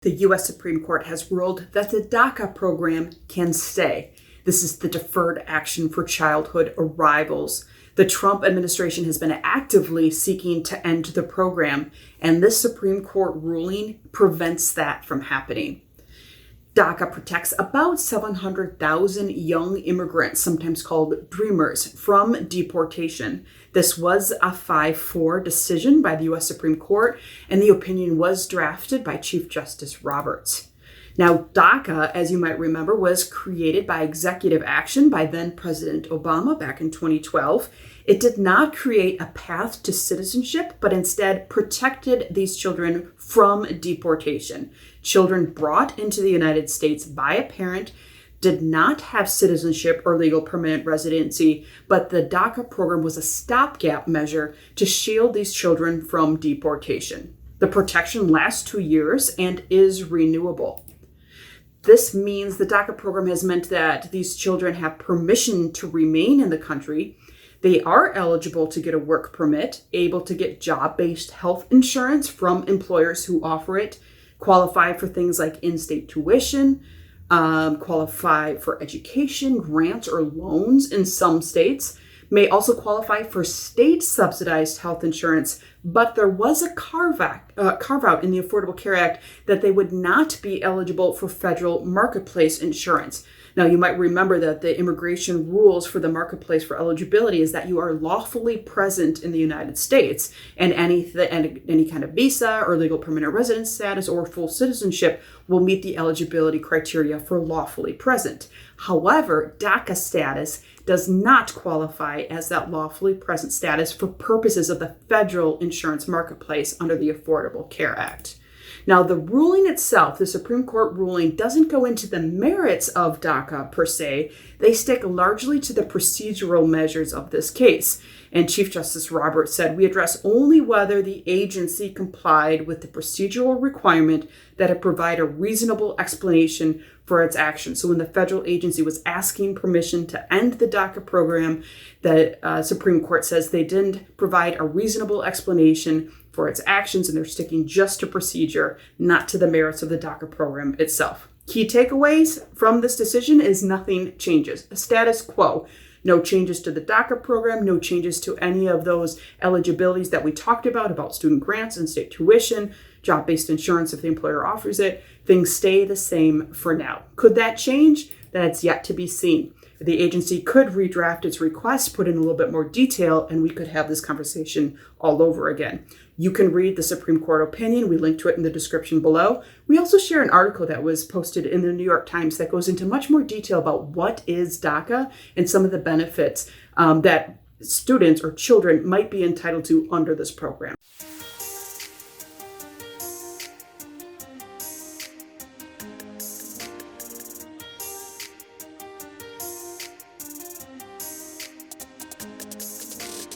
The U.S. Supreme Court has ruled that the DACA program can stay. This is the Deferred Action for Childhood Arrivals. The Trump administration has been actively seeking to end the program, and this Supreme Court ruling prevents that from happening. DACA protects about 700,000 young immigrants, sometimes called dreamers, from deportation. This was a 5-4 decision by the U.S. Supreme Court, and the opinion was drafted by Chief Justice Roberts. Now, DACA, as you might remember, was created by executive action by then President Obama back in 2012. It did not create a path to citizenship, but instead protected these children from deportation. Children brought into the United States by a parent did not have citizenship or legal permanent residency, but the DACA program was a stopgap measure to shield these children from deportation. The protection lasts 2 years and is renewable. This means the DACA program has meant that these children have permission to remain in the country. They are eligible to get a work permit, able to get job-based health insurance from employers who offer it, qualify for things like in-state tuition, qualify for education, grants, or loans in some states, may also qualify for state-subsidized health insurance, but there was a carve-out in the Affordable Care Act that they would not be eligible for federal marketplace insurance. Now, you might remember that the immigration rules for the marketplace for eligibility is that you are lawfully present in the United States, and any kind of visa or legal permanent residence status or full citizenship will meet the eligibility criteria for lawfully present. However, DACA status does not qualify as that lawfully present status for purposes of the federal insurance marketplace under the Affordable Care Act. Now, the ruling itself, the Supreme Court ruling, doesn't go into the merits of DACA per se. They stick largely to the procedural measures of this case. And Chief Justice Roberts said, "We address only whether the agency complied with the procedural requirement that it provide a reasonable explanation for its actions." So when the federal agency was asking permission to end the DACA program, the Supreme Court says they didn't provide a reasonable explanation for its actions, and they're sticking just to procedure, not to the merits of the DACA program itself. Key takeaways from this decision is nothing changes. Status quo. No changes to the DACA program, no changes to any of those eligibilities that we talked about student grants and state tuition, job-based insurance if the employer offers it. Things stay the same for now. Could that change? That's yet to be seen. The agency could redraft its request, put in a little bit more detail, and we could have this conversation all over again. You can read the Supreme Court opinion. We link to it in the description below. We also share an article that was posted in the New York Times that goes into much more detail about what is DACA and some of the benefits that students or children might be entitled to under this program.